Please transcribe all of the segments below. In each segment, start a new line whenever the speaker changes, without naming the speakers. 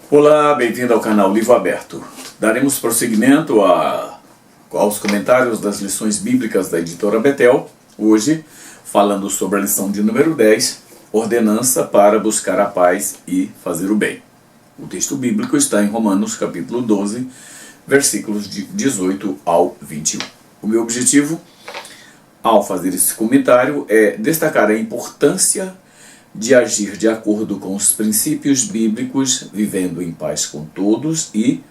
Olá, bem-vindo ao canal Livro Aberto. Daremos prosseguimento aos comentários das lições bíblicas da editora Betel, hoje falando sobre a lição de número 10, ordenança para buscar a paz e fazer o bem. O texto bíblico está em Romanos capítulo 12, versículos de 18 ao 21. O meu objetivo, ao fazer esse comentário, é destacar a importância de agir de acordo com os princípios bíblicos, vivendo em paz com todos e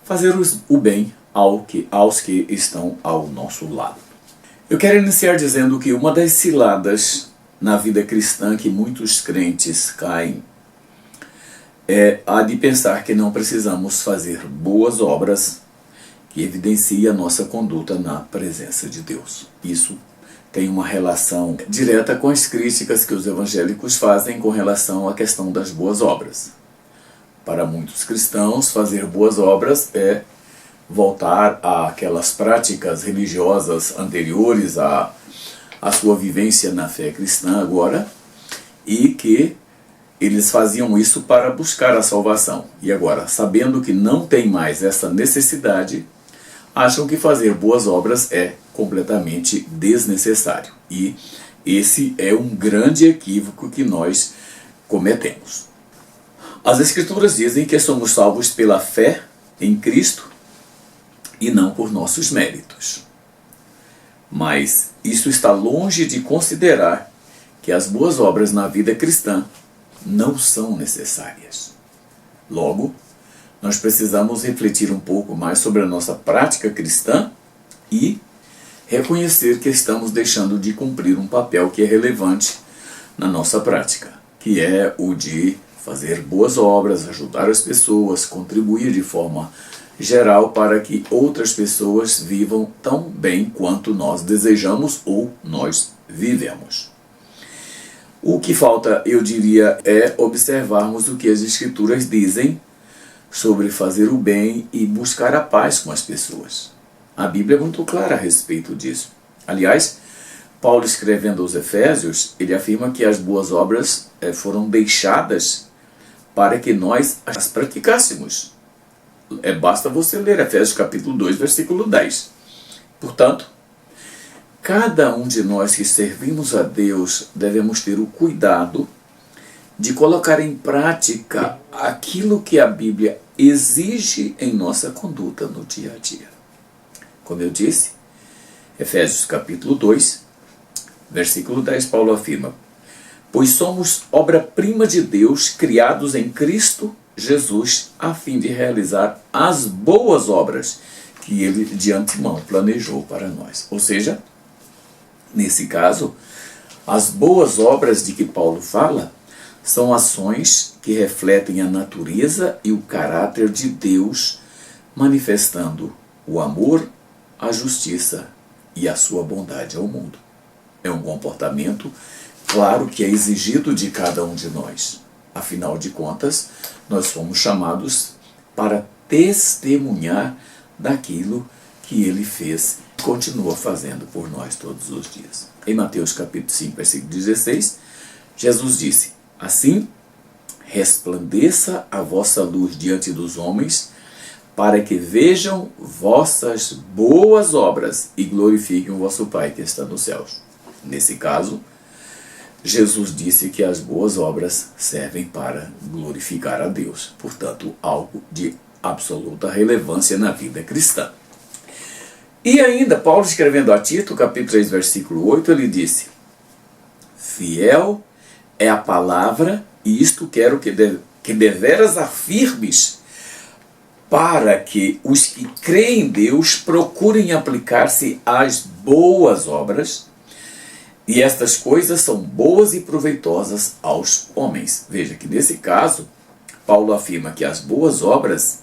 fazer o bem aos que estão ao nosso lado. Eu quero iniciar dizendo que uma das ciladas na vida cristã que muitos crentes caem é a de pensar que não precisamos fazer boas obras que evidenciem a nossa conduta na presença de Deus. Isso tem uma relação direta com as críticas que os evangélicos fazem com relação à questão das boas obras. Para muitos cristãos, fazer boas obras é voltar àquelas práticas religiosas anteriores à sua vivência na fé cristã agora, e que eles faziam isso para buscar a salvação. E agora, sabendo que não tem mais essa necessidade, acham que fazer boas obras é completamente desnecessário. E esse é um grande equívoco que nós cometemos. As Escrituras dizem que somos salvos pela fé em Cristo e não por nossos méritos. Mas isso está longe de considerar que as boas obras na vida cristã não são necessárias. Logo, nós precisamos refletir um pouco mais sobre a nossa prática cristã e reconhecer que estamos deixando de cumprir um papel que é relevante na nossa prática, que é o de fazer boas obras, ajudar as pessoas, contribuir de forma geral para que outras pessoas vivam tão bem quanto nós desejamos ou nós vivemos. O que falta, eu diria, é observarmos o que as Escrituras dizem sobre fazer o bem e buscar a paz com as pessoas. A Bíblia é muito clara a respeito disso. Aliás, Paulo, escrevendo aos Efésios, ele afirma que as boas obras foram deixadas para que nós as praticássemos. Basta você ler Efésios capítulo 2, versículo 10. Portanto, cada um de nós que servimos a Deus devemos ter o cuidado de colocar em prática aquilo que a Bíblia exige em nossa conduta no dia a dia. Como eu disse, Efésios capítulo 2, versículo 10, Paulo afirma: pois somos obra-prima de Deus, criados em Cristo Jesus, a fim de realizar as boas obras que Ele de antemão planejou para nós. Ou seja, nesse caso, as boas obras de que Paulo fala são ações que refletem a natureza e o caráter de Deus, manifestando o amor, a justiça e a sua bondade ao mundo. É um comportamento, claro, que é exigido de cada um de nós. Afinal de contas, nós fomos chamados para testemunhar daquilo que Ele fez e continua fazendo por nós todos os dias. Em Mateus capítulo 5, versículo 16, Jesus disse: assim, resplandeça a vossa luz diante dos homens, para que vejam vossas boas obras e glorifiquem o vosso Pai que está nos céus. Nesse caso, Jesus disse que as boas obras servem para glorificar a Deus. Portanto, algo de absoluta relevância na vida cristã. E ainda, Paulo, escrevendo a Tito, capítulo 3, versículo 8, ele disse: fiel é a palavra, e isto quero que deveras afirmes, para que os que creem em Deus procurem aplicar-se às boas obras, e estas coisas são boas e proveitosas aos homens. Veja que nesse caso, Paulo afirma que as boas obras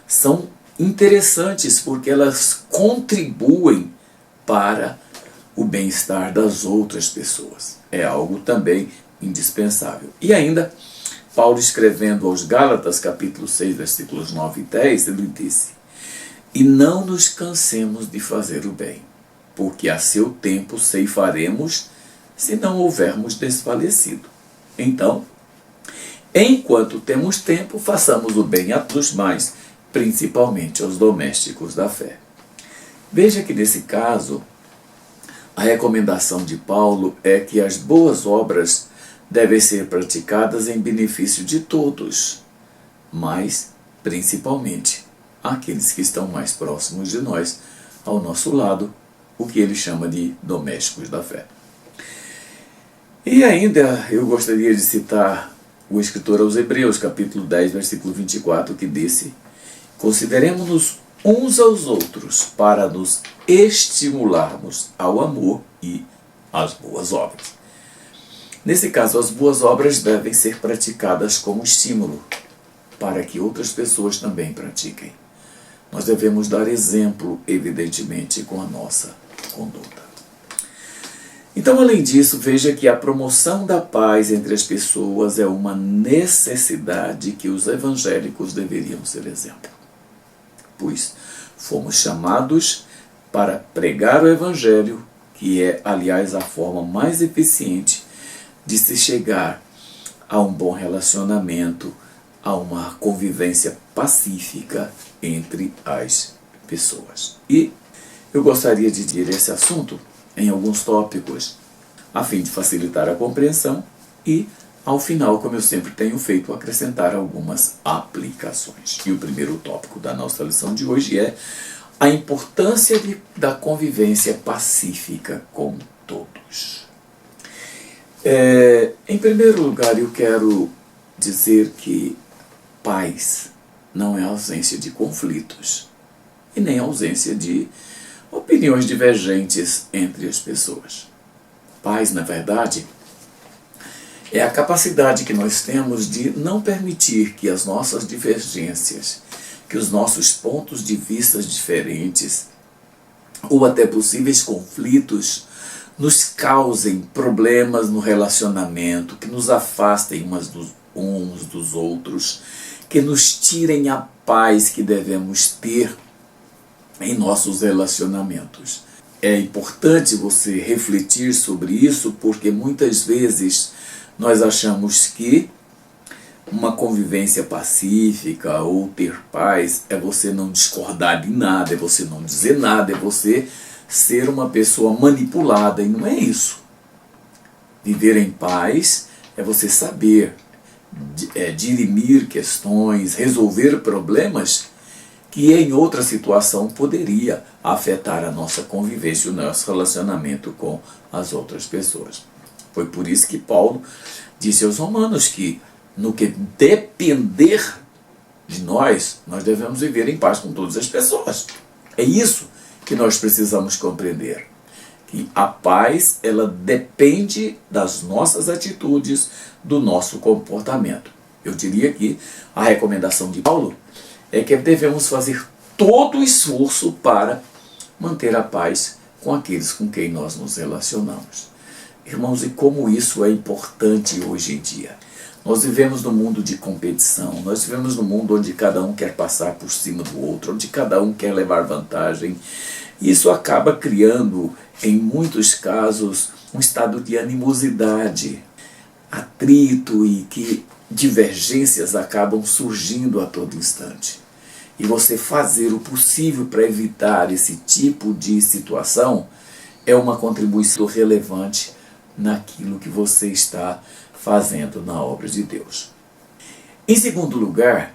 são interessantes porque elas contribuem para o bem-estar das outras pessoas. É algo também indispensável. E ainda, Paulo, escrevendo aos Gálatas, capítulo 6, versículos 9 e 10, ele disse: e não nos cansemos de fazer o bem, porque a seu tempo ceifaremos, se não houvermos desfalecido. Então, Enquanto temos tempo, façamos o bem a todos, mas principalmente aos domésticos da fé. Veja que nesse caso, a recomendação de Paulo é que as boas obras devem ser praticadas em benefício de todos, mas principalmente aqueles que estão mais próximos de nós, ao nosso lado, o que ele chama de domésticos da fé. E ainda eu gostaria de citar o escritor aos Hebreus, capítulo 10, versículo 24, que disse: consideremos-nos uns aos outros para nos estimularmos ao amor e às boas obras. Nesse caso, as boas obras devem ser praticadas como estímulo para que outras pessoas também pratiquem. Nós devemos dar exemplo, evidentemente, com a nossa conduta. Então, além disso, veja que a promoção da paz entre as pessoas é uma necessidade que os evangélicos deveriam ser exemplo. Pois fomos chamados para pregar o evangelho, que é, aliás, a forma mais eficiente de se chegar a um bom relacionamento, a uma convivência pacífica entre as pessoas. E eu gostaria de dividir esse assunto em alguns tópicos, a fim de facilitar a compreensão e, ao final, como eu sempre tenho feito, acrescentar algumas aplicações. E o primeiro tópico da nossa lição de hoje é a importância da convivência pacífica com todos. Em primeiro lugar, eu quero dizer que paz não é ausência de conflitos e nem ausência de opiniões divergentes entre as pessoas. Paz, na verdade, é a capacidade que nós temos de não permitir que as nossas divergências, que os nossos pontos de vista diferentes ou até possíveis conflitos nos causem problemas no relacionamento, que nos afastem uns dos outros, que nos tirem a paz que devemos ter em nossos relacionamentos. É importante você refletir sobre isso, porque muitas vezes nós achamos que uma convivência pacífica ou ter paz é você não discordar de nada, é você não dizer nada, é você ser uma pessoa manipulada, e não é isso. Viver em paz é você saber dirimir questões, resolver problemas que em outra situação poderia afetar a nossa convivência, o nosso relacionamento com as outras pessoas. Foi por isso que Paulo disse aos romanos que no que depender de nós, nós devemos viver em paz com todas as pessoas. É isso que nós precisamos compreender. Que a paz, ela depende das nossas atitudes, do nosso comportamento. Eu diria que a recomendação de Paulo é que devemos fazer todo o esforço para manter a paz com aqueles com quem nós nos relacionamos. Irmãos, e como isso é importante hoje em dia. Nós vivemos num mundo de competição, nós vivemos num mundo onde cada um quer passar por cima do outro, onde cada um quer levar vantagem. Isso acaba criando, em muitos casos, um estado de animosidade, atrito e que divergências acabam surgindo a todo instante. E você fazer o possível para evitar esse tipo de situação é uma contribuição relevante naquilo que você está fazendo na obra de Deus. Em segundo lugar,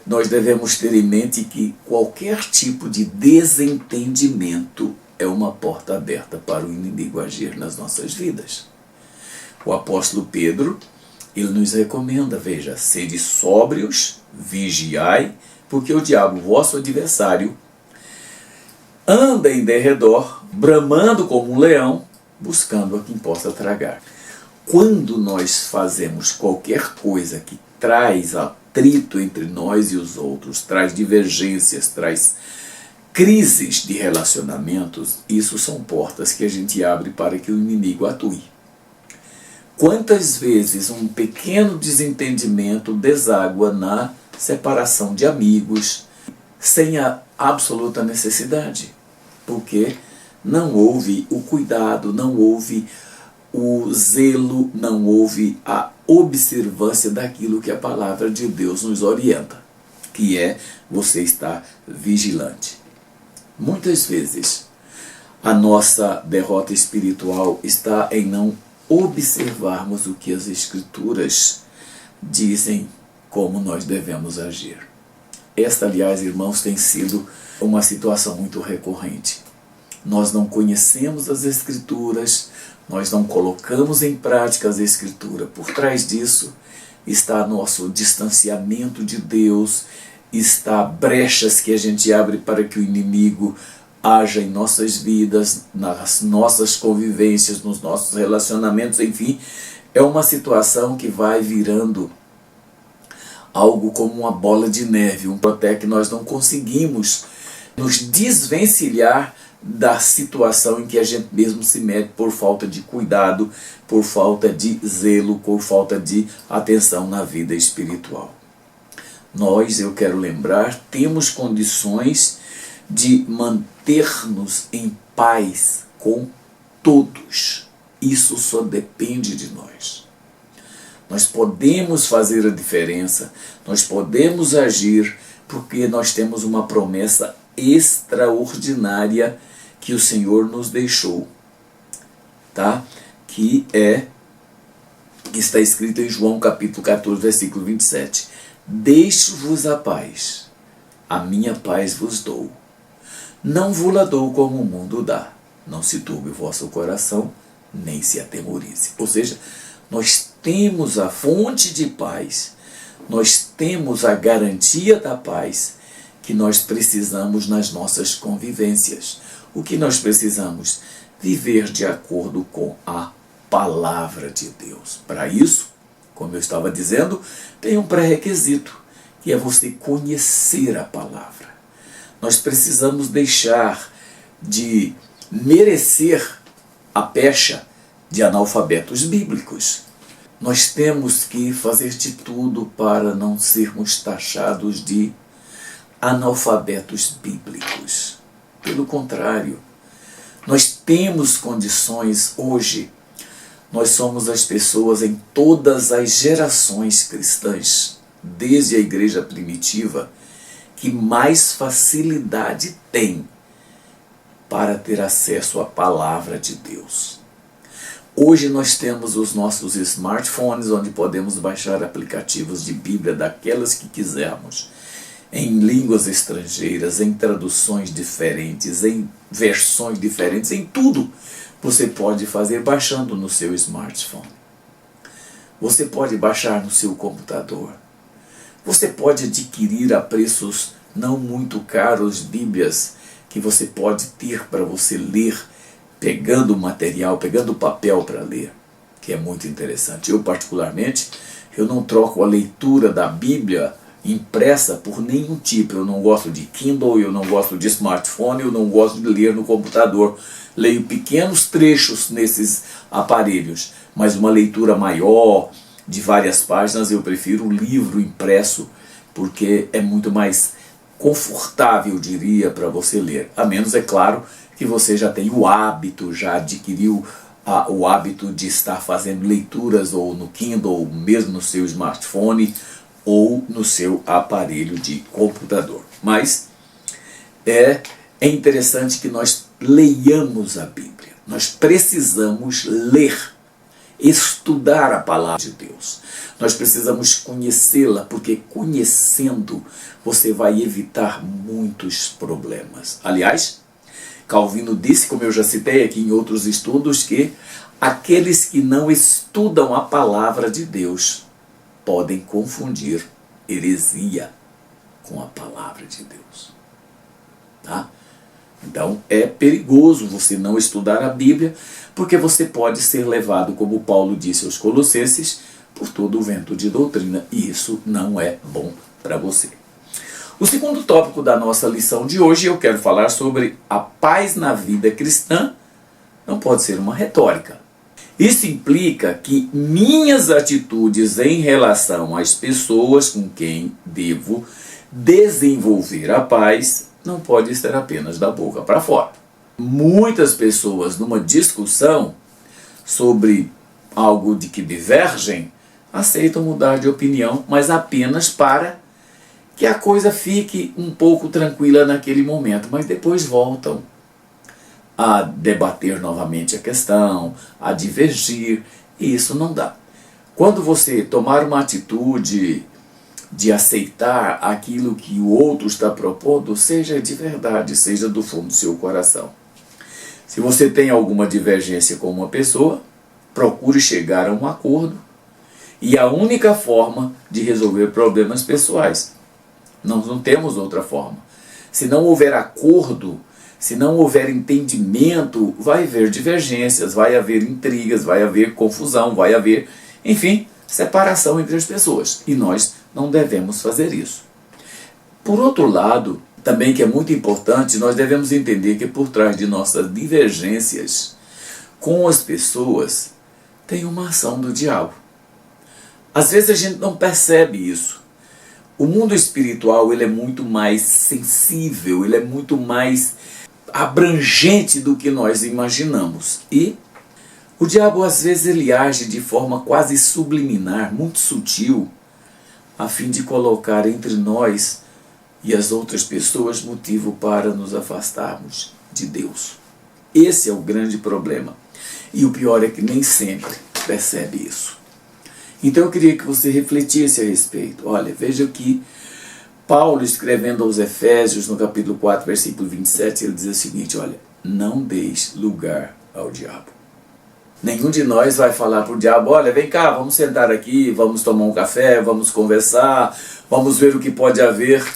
nós devemos ter em mente que qualquer tipo de desentendimento é uma porta aberta para o inimigo agir nas nossas vidas. O apóstolo Pedro, ele nos recomenda, veja, sede sóbrios, vigiai, porque o diabo, vosso adversário, anda em derredor, bramando como um leão, buscando a quem possa tragar. Quando nós fazemos qualquer coisa que traz atrito entre nós e os outros, traz divergências, traz crises de relacionamentos, isso são portas que a gente abre para que o inimigo atue. Quantas vezes um pequeno desentendimento deságua na separação de amigos, sem a absoluta necessidade, porque não houve o cuidado, não houve o zelo, não houve a observância daquilo que a palavra de Deus nos orienta, que é você estar vigilante. Muitas vezes a nossa derrota espiritual está em não observarmos o que as Escrituras dizem como nós devemos agir. Esta, aliás, irmãos, tem sido uma situação muito recorrente. Nós não conhecemos as Escrituras, nós não colocamos em prática as Escrituras. Por trás disso está nosso distanciamento de Deus, está brechas que a gente abre para que o inimigo haja em nossas vidas, nas nossas convivências, nos nossos relacionamentos, enfim. É uma situação que vai virando algo como uma bola de neve, até que nós não conseguimos nos desvencilhar da situação em que a gente mesmo se mete por falta de cuidado, por falta de zelo, por falta de atenção na vida espiritual. Nós, eu quero lembrar, temos condições de manter-nos em paz com todos. Isso só depende de nós. Nós podemos fazer a diferença, nós podemos agir, porque nós temos uma promessa extraordinária que o Senhor nos deixou, tá? Que está escrito em João capítulo 14, versículo 27. Deixo-vos a paz, a minha paz vos dou. Não vos-la dou como o mundo dá. Não se turbe o vosso coração, nem se atemorize. Ou seja, nós temos a fonte de paz, nós temos a garantia da paz que nós precisamos nas nossas convivências. O que nós precisamos? Viver de acordo com a palavra de Deus. Para isso, como eu estava dizendo, tem um pré-requisito, que é você conhecer a palavra. Nós precisamos deixar de merecer a pecha de analfabetos bíblicos. Nós temos que fazer de tudo para não sermos taxados de analfabetos bíblicos. Pelo contrário, nós temos condições hoje. Nós somos as pessoas em todas as gerações cristãs, desde a igreja primitiva, que mais facilidade tem para ter acesso à palavra de Deus. Hoje nós temos os nossos smartphones, onde podemos baixar aplicativos de Bíblia daquelas que quisermos, em línguas estrangeiras, em traduções diferentes, em versões diferentes, em tudo você pode fazer baixando no seu smartphone. Você pode baixar no seu computador. Você pode adquirir a preços não muito caros Bíblias que você pode ter para você ler, pegando o material, pegando o papel para ler, que é muito interessante. Eu, particularmente, eu não troco a leitura da Bíblia impressa por nenhum tipo. Eu não gosto de Kindle, eu não gosto de smartphone, eu não gosto de ler no computador. Leio pequenos trechos nesses aparelhos, mas uma leitura maior, de várias páginas, eu prefiro o livro impresso, porque é muito mais confortável, diria, para você ler. A menos, é claro, que você já tem o hábito, já adquiriu o hábito de estar fazendo leituras ou no Kindle, ou mesmo no seu smartphone, ou no seu aparelho de computador. Mas é interessante que nós leiamos a Bíblia. Nós precisamos ler, estudar a palavra de Deus. Nós precisamos conhecê-la, porque conhecendo você vai evitar muitos problemas. Aliás, Calvino disse, como eu já citei aqui em outros estudos, que aqueles que não estudam a palavra de Deus podem confundir heresia com a palavra de Deus. Tá? Então é perigoso você não estudar a Bíblia, porque você pode ser levado, como Paulo disse aos Colossenses, por todo o vento de doutrina, e isso não é bom para você. O segundo tópico da nossa lição de hoje, eu quero falar sobre a paz na vida cristã. Não pode ser uma retórica. Isso implica que minhas atitudes em relação às pessoas com quem devo desenvolver a paz não pode ser apenas da boca para fora. Muitas pessoas, numa discussão sobre algo de que divergem, aceitam mudar de opinião, mas apenas para que a coisa fique um pouco tranquila naquele momento, mas depois voltam a debater novamente a questão, a divergir, e isso não dá. Quando você tomar uma atitude de aceitar aquilo que o outro está propondo, seja de verdade, seja do fundo do seu coração. Se você tem alguma divergência com uma pessoa, procure chegar a um acordo. E a única forma de resolver problemas pessoais. Nós não temos outra forma. Se não houver acordo, se não houver entendimento, vai haver divergências, vai haver intrigas, vai haver confusão, vai haver, enfim, separação entre as pessoas. E nós não devemos fazer isso. Por outro lado, também que é muito importante, nós devemos entender que por trás de nossas divergências com as pessoas, tem uma ação do diabo. Às vezes a gente não percebe isso. O mundo espiritual ele é muito mais sensível, ele é muito mais abrangente do que nós imaginamos. E o diabo às vezes ele age de forma quase subliminar, muito sutil, a fim de colocar entre nós e as outras pessoas motivo para nos afastarmos de Deus. Esse é o grande problema. E o pior é que nem sempre percebe isso. Então eu queria que você refletisse a respeito. Olha, veja que Paulo, escrevendo aos Efésios, no capítulo 4, versículo 27, ele diz o seguinte, olha, não deis lugar ao diabo. Nenhum de nós vai falar para o diabo, olha, vem cá, vamos sentar aqui, vamos tomar um café, vamos conversar, vamos ver o que pode haver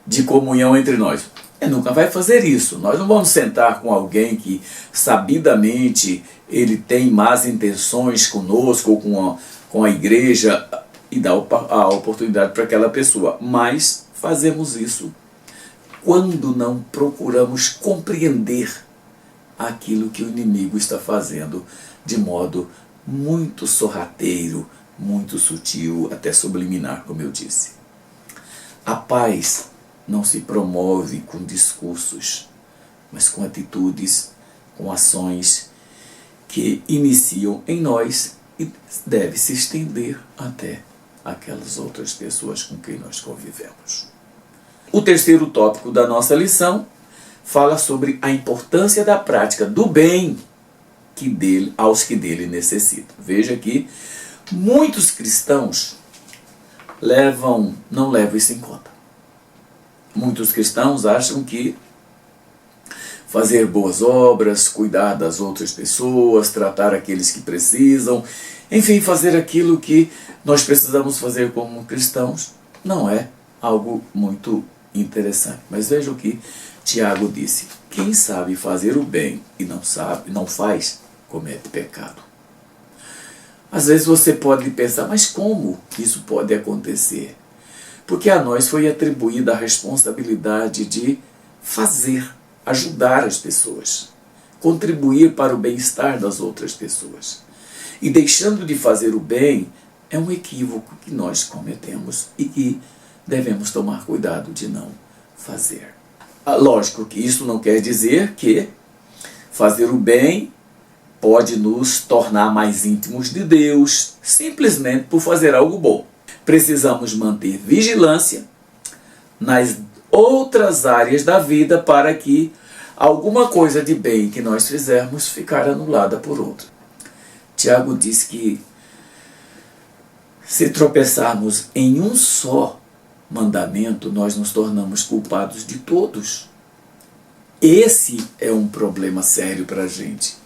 de comunhão entre nós. Ele nunca vai fazer isso. Nós não vamos sentar com alguém que sabidamente ele tem más intenções conosco ou com a igreja e dar a oportunidade para aquela pessoa. Mas fazemos isso quando não procuramos compreender aquilo que o inimigo está fazendo de modo muito sorrateiro, muito sutil, até subliminar, como eu disse. A paz não se promove com discursos, mas com atitudes, com ações que iniciam em nós e deve se estender até aquelas outras pessoas com quem nós convivemos. O terceiro tópico da nossa lição fala sobre a importância da prática do bem aos que dele necessitam. Veja que muitos cristãos não levam isso em conta. Muitos cristãos acham que fazer boas obras, cuidar das outras pessoas, tratar aqueles que precisam, enfim, fazer aquilo que nós precisamos fazer como cristãos, não é algo muito interessante. Mas veja o que Tiago disse: quem sabe fazer o bem e não faz, comete pecado. Às vezes você pode pensar, mas como isso pode acontecer? Porque a nós foi atribuída a responsabilidade de fazer, ajudar as pessoas, contribuir para o bem-estar das outras pessoas. E deixando de fazer o bem é um equívoco que nós cometemos e que devemos tomar cuidado de não fazer. Lógico que isso não quer dizer que fazer o bem pode nos tornar mais íntimos de Deus, simplesmente por fazer algo bom. Precisamos manter vigilância nas outras áreas da vida para que alguma coisa de bem que nós fizermos ficar anulada por outra. Tiago diz que se tropeçarmos em um só mandamento, nós nos tornamos culpados de todos. Esse é um problema sério para a gente,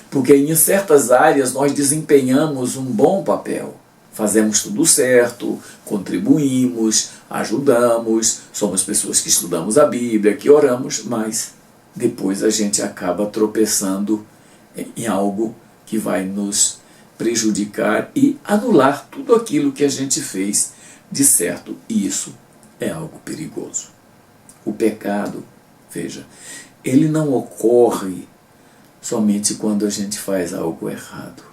porque em certas áreas nós desempenhamos um bom papel. Fazemos tudo certo, contribuímos, ajudamos, somos pessoas que estudamos a Bíblia, que oramos, mas depois a gente acaba tropeçando em algo que vai nos prejudicar e anular tudo aquilo que a gente fez de certo. E isso é algo perigoso. O pecado, veja, ele não ocorre somente quando a gente faz algo errado.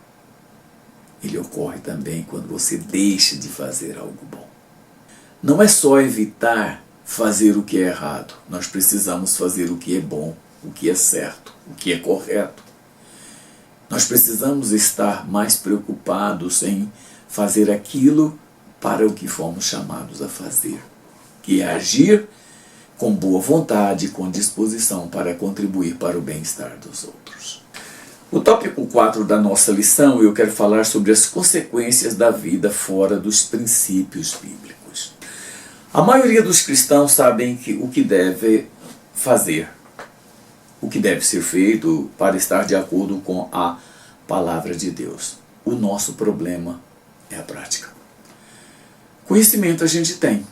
Ele ocorre também quando você deixa de fazer algo bom. Não é só evitar fazer o que é errado. Nós precisamos fazer o que é bom, o que é certo, o que é correto. Nós precisamos estar mais preocupados em fazer aquilo para o que fomos chamados a fazer, que é agir com boa vontade, com disposição para contribuir para o bem-estar dos outros. O tópico 4 da nossa lição, eu quero falar sobre as consequências da vida fora dos princípios bíblicos. A maioria dos cristãos sabem o que deve fazer, o que deve ser feito para estar de acordo com a palavra de Deus. O nosso problema é a prática. Conhecimento a gente tem.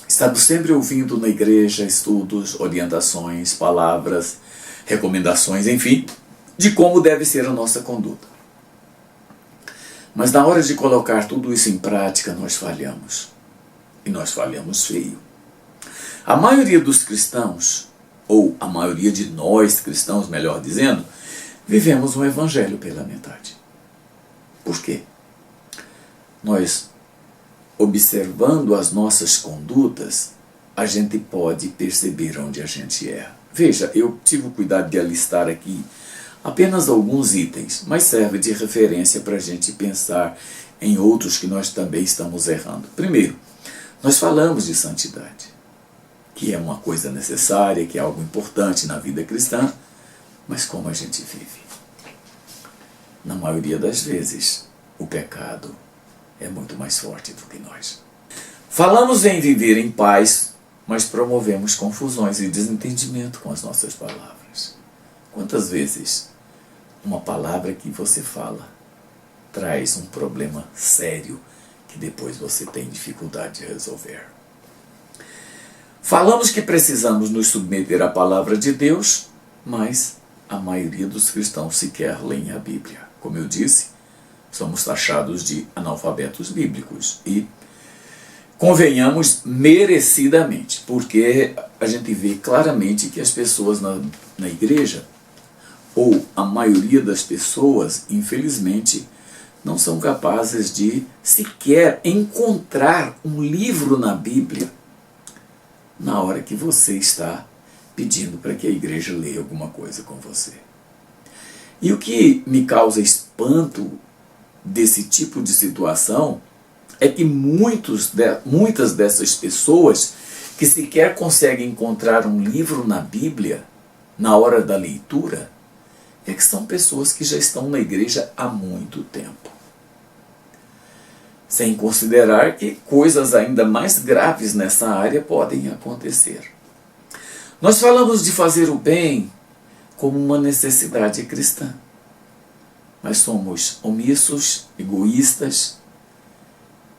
Estamos sempre ouvindo na igreja estudos, orientações, palavras, recomendações, enfim, de como deve ser a nossa conduta. Mas na hora de colocar tudo isso em prática, nós falhamos. E nós falhamos feio. A maioria dos cristãos, ou a maioria de nós cristãos, melhor dizendo, vivemos um evangelho pela metade. Por quê? Nós, observando as nossas condutas, a gente pode perceber onde a gente erra. Veja, eu tive o cuidado de alistar aqui apenas alguns itens, mas serve de referência para a gente pensar em outros que nós também estamos errando. Primeiro, nós falamos de santidade, que é uma coisa necessária, que é algo importante na vida cristã, mas como a gente vive? Na maioria das vezes, o pecado é muito mais forte do que nós. Falamos em viver em paz, mas promovemos confusões e desentendimento com as nossas palavras. Quantas vezes uma palavra que você fala traz um problema sério que depois você tem dificuldade de resolver? Falamos que precisamos nos submeter à palavra de Deus, mas a maioria dos cristãos sequer leem a Bíblia. Como eu disse, somos taxados de analfabetos bíblicos e, convenhamos, merecidamente, porque a gente vê claramente que as pessoas na igreja, ou a maioria das pessoas, infelizmente, não são capazes de sequer encontrar um livro na Bíblia na hora que você está pedindo para que a igreja leia alguma coisa com você. E o que me causa espanto desse tipo de situação é que muitas dessas pessoas que sequer conseguem encontrar um livro na Bíblia na hora da leitura é que são pessoas que já estão na igreja há muito tempo. Sem considerar que coisas ainda mais graves nessa área podem acontecer. Nós falamos de fazer o bem como uma necessidade cristã. Mas somos omissos, egoístas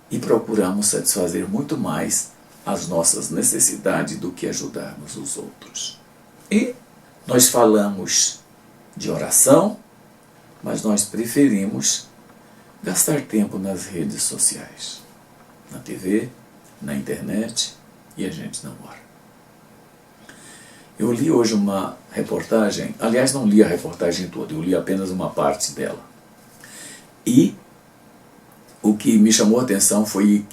e procuramos satisfazer muito mais as nossas necessidades do que ajudarmos os outros. E nós falamos de oração, mas nós preferimos gastar tempo nas redes sociais, na TV, na internet, e a gente não ora. Eu li hoje uma reportagem, aliás, não li a reportagem toda, eu li apenas uma parte dela. E o que me chamou a atenção foi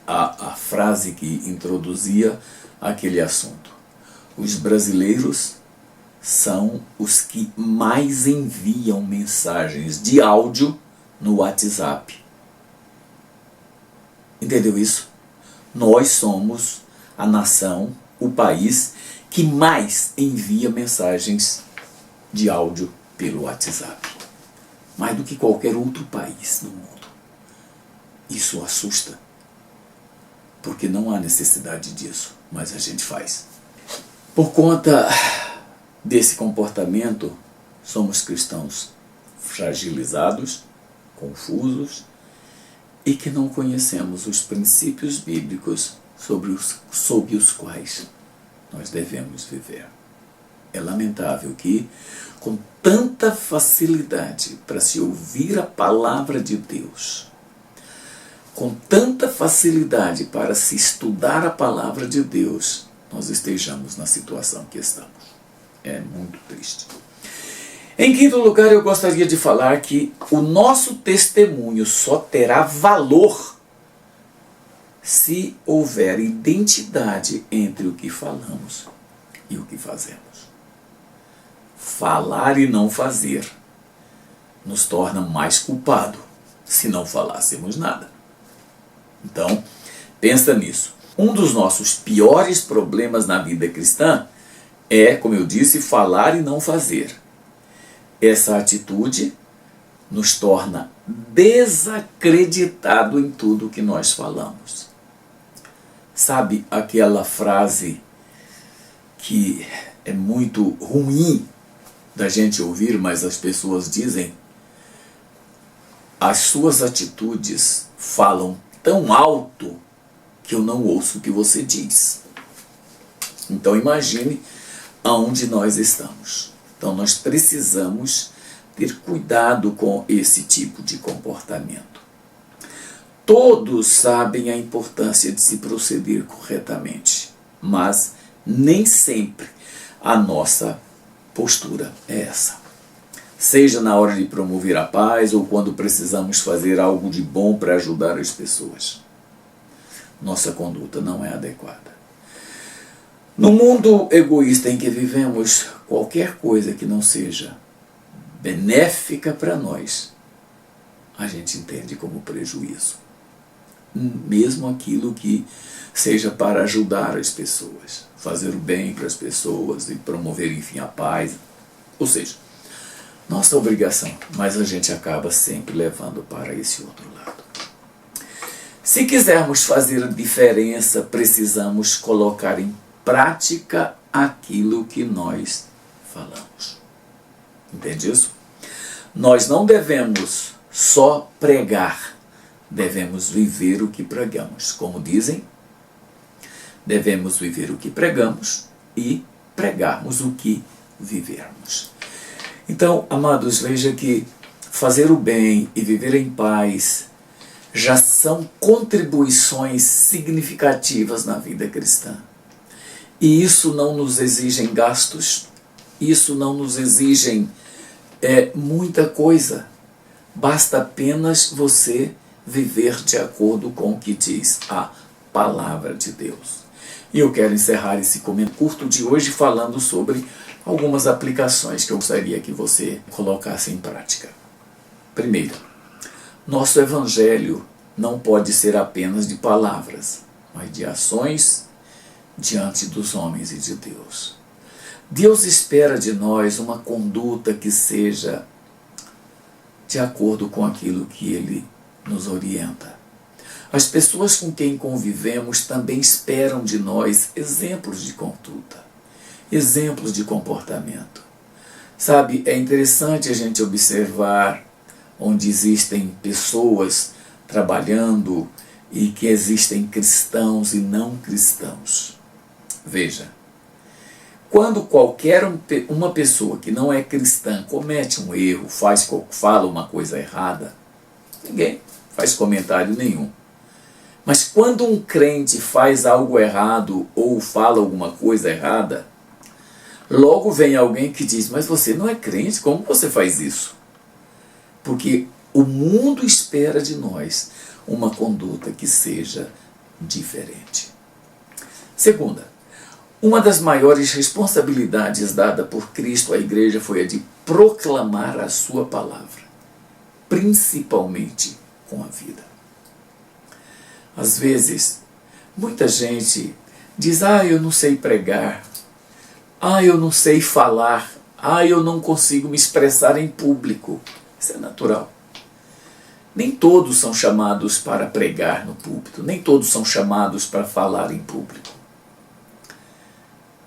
a frase que introduzia aquele assunto. Os brasileiros são os que mais enviam mensagens de áudio no WhatsApp. Entendeu isso? Nós somos a nação, o país que mais envia mensagens de áudio pelo WhatsApp. Mais do que qualquer outro país no mundo. Isso assusta. Porque não há necessidade disso, mas a gente faz. Por conta desse comportamento, somos cristãos fragilizados, confusos e que não conhecemos os princípios bíblicos sob os quais nós devemos viver. É lamentável que, com tanta facilidade para se ouvir a palavra de Deus, com tanta facilidade para se estudar a palavra de Deus, nós estejamos na situação que estamos. É muito triste. Em quinto lugar, eu gostaria de falar que o nosso testemunho só terá valor se houver identidade entre o que falamos e o que fazemos. Falar e não fazer nos torna mais culpado se não falássemos nada. Então, pensa nisso. Um dos nossos piores problemas na vida cristã é, como eu disse, falar e não fazer. Essa atitude nos torna desacreditado em tudo que nós falamos. Sabe aquela frase que é muito ruim da gente ouvir, mas as pessoas dizem: as suas atitudes falam tão alto que eu não ouço o que você diz. Então imagine aonde nós estamos. Então nós precisamos ter cuidado com esse tipo de comportamento. Todos sabem a importância de se proceder corretamente, mas nem sempre a nossa postura é essa. Seja na hora de promover a paz ou quando precisamos fazer algo de bom para ajudar as pessoas. Nossa conduta não é adequada. No mundo egoísta em que vivemos, qualquer coisa que não seja benéfica para nós, a gente entende como prejuízo. Mesmo aquilo que seja para ajudar as pessoas, fazer o bem para as pessoas e promover, enfim, a paz. Ou seja, nossa obrigação, mas a gente acaba sempre levando para esse outro lado. Se quisermos fazer a diferença, precisamos colocar em prática aquilo que nós falamos. Entende isso? Nós não devemos só pregar, devemos viver o que pregamos. Como dizem, devemos viver o que pregamos e pregarmos o que vivermos. Então, amados, veja que fazer o bem e viver em paz já são contribuições significativas na vida cristã. E isso não nos exige gastos, isso não nos exige muita coisa. Basta apenas você viver de acordo com o que diz a palavra de Deus. E eu quero encerrar esse comentário curto de hoje falando sobre algumas aplicações que eu gostaria que você colocasse em prática. Primeiro, nosso evangelho não pode ser apenas de palavras, mas de ações diante dos homens e de Deus. Deus espera de nós uma conduta que seja de acordo com aquilo que Ele nos orienta. As pessoas com quem convivemos também esperam de nós exemplos de conduta, exemplos de comportamento. Sabe, é interessante a gente observar onde existem pessoas trabalhando e que existem cristãos e não cristãos. Veja, quando uma pessoa que não é cristã comete um erro, fala uma coisa errada, ninguém faz comentário nenhum. Mas quando um crente faz algo errado ou fala alguma coisa errada, logo vem alguém que diz: mas você não é crente, como você faz isso? Porque o mundo espera de nós uma conduta que seja diferente. Segunda, uma das maiores responsabilidades dada por Cristo à igreja foi a de proclamar a sua palavra, principalmente com a vida. Às vezes, muita gente diz: eu não sei pregar, eu não sei falar, eu não consigo me expressar em público. Isso é natural. Nem todos são chamados para pregar no púlpito, nem todos são chamados para falar em público.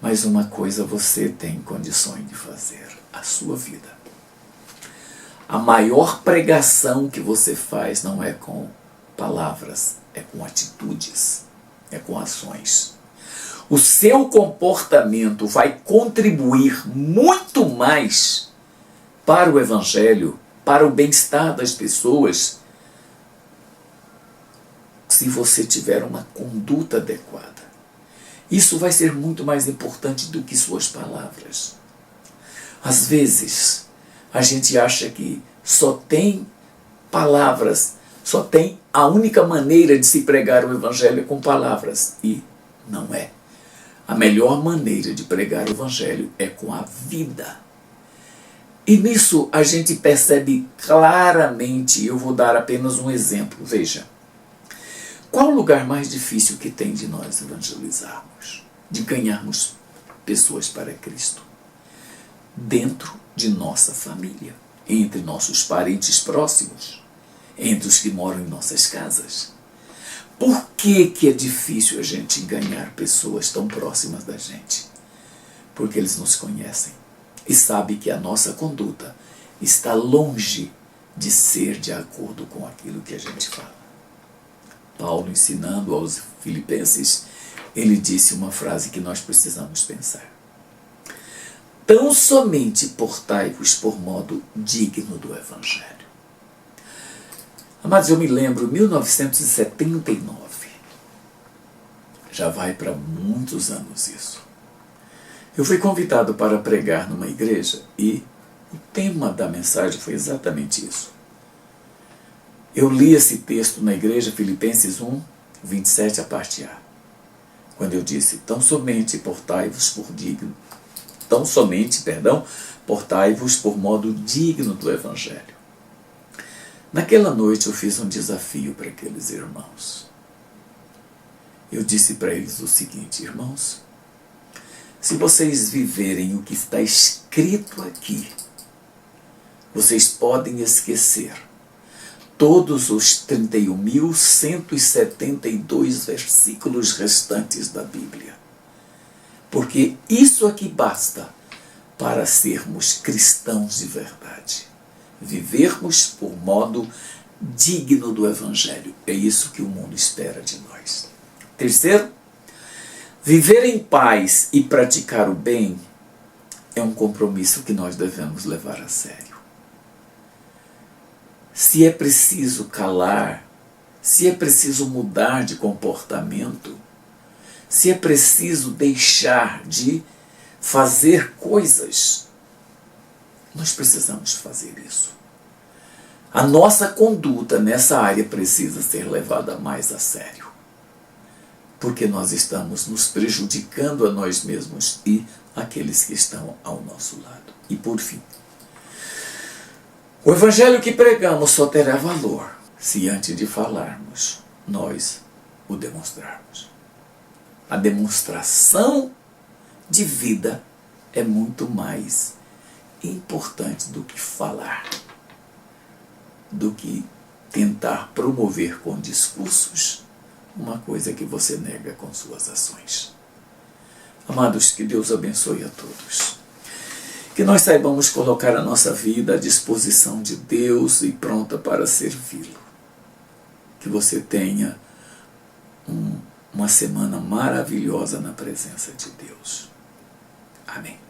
Mas uma coisa você tem condições de fazer: a sua vida. A maior pregação que você faz não é com palavras, é com atitudes, é com ações. O seu comportamento vai contribuir muito mais para o evangelho, para o bem-estar das pessoas, se você tiver uma conduta adequada. Isso vai ser muito mais importante do que suas palavras. Às vezes, a gente acha que só tem palavras, só tem a única maneira de se pregar o evangelho com palavras. E não é. A melhor maneira de pregar o evangelho é com a vida. E nisso a gente percebe claramente, eu vou dar apenas um exemplo, veja. Qual o lugar mais difícil que tem de nós evangelizarmos, de ganharmos pessoas para Cristo? Dentro de nossa família, entre nossos parentes próximos, entre os que moram em nossas casas. Por que é difícil a gente ganhar pessoas tão próximas da gente? Porque eles nos conhecem e sabem que a nossa conduta está longe de ser de acordo com aquilo que a gente fala. Paulo, ensinando aos filipenses, ele disse uma frase que nós precisamos pensar. Tão somente portai-vos por modo digno do Evangelho. Amados, eu me lembro, 1979, já vai para muitos anos isso. Eu fui convidado para pregar numa igreja e o tema da mensagem foi exatamente isso. Eu li esse texto na igreja, Filipenses 1, 27, a parte A. Quando eu disse, tão somente portai-vos por modo digno do Evangelho. Naquela noite eu fiz um desafio para aqueles irmãos. Eu disse para eles o seguinte, irmãos, se vocês viverem o que está escrito aqui, vocês podem esquecer todos os 31.172 versículos restantes da Bíblia. Porque isso aqui basta para sermos cristãos de verdade. Vivermos por modo digno do Evangelho. É isso que o mundo espera de nós. Terceiro, viver em paz e praticar o bem é um compromisso que nós devemos levar a sério. Se é preciso calar, se é preciso mudar de comportamento, se é preciso deixar de fazer coisas, nós precisamos fazer isso. A nossa conduta nessa área precisa ser levada mais a sério, porque nós estamos nos prejudicando a nós mesmos e aqueles que estão ao nosso lado. E por fim, o Evangelho que pregamos só terá valor se antes de falarmos, nós o demonstrarmos. A demonstração de vida é muito mais importante do que falar, do que tentar promover com discursos uma coisa que você nega com suas ações. Amados, que Deus abençoe a todos. Que nós saibamos colocar a nossa vida à disposição de Deus e pronta para servi-lo. Que você tenha uma semana maravilhosa na presença de Deus. Amém.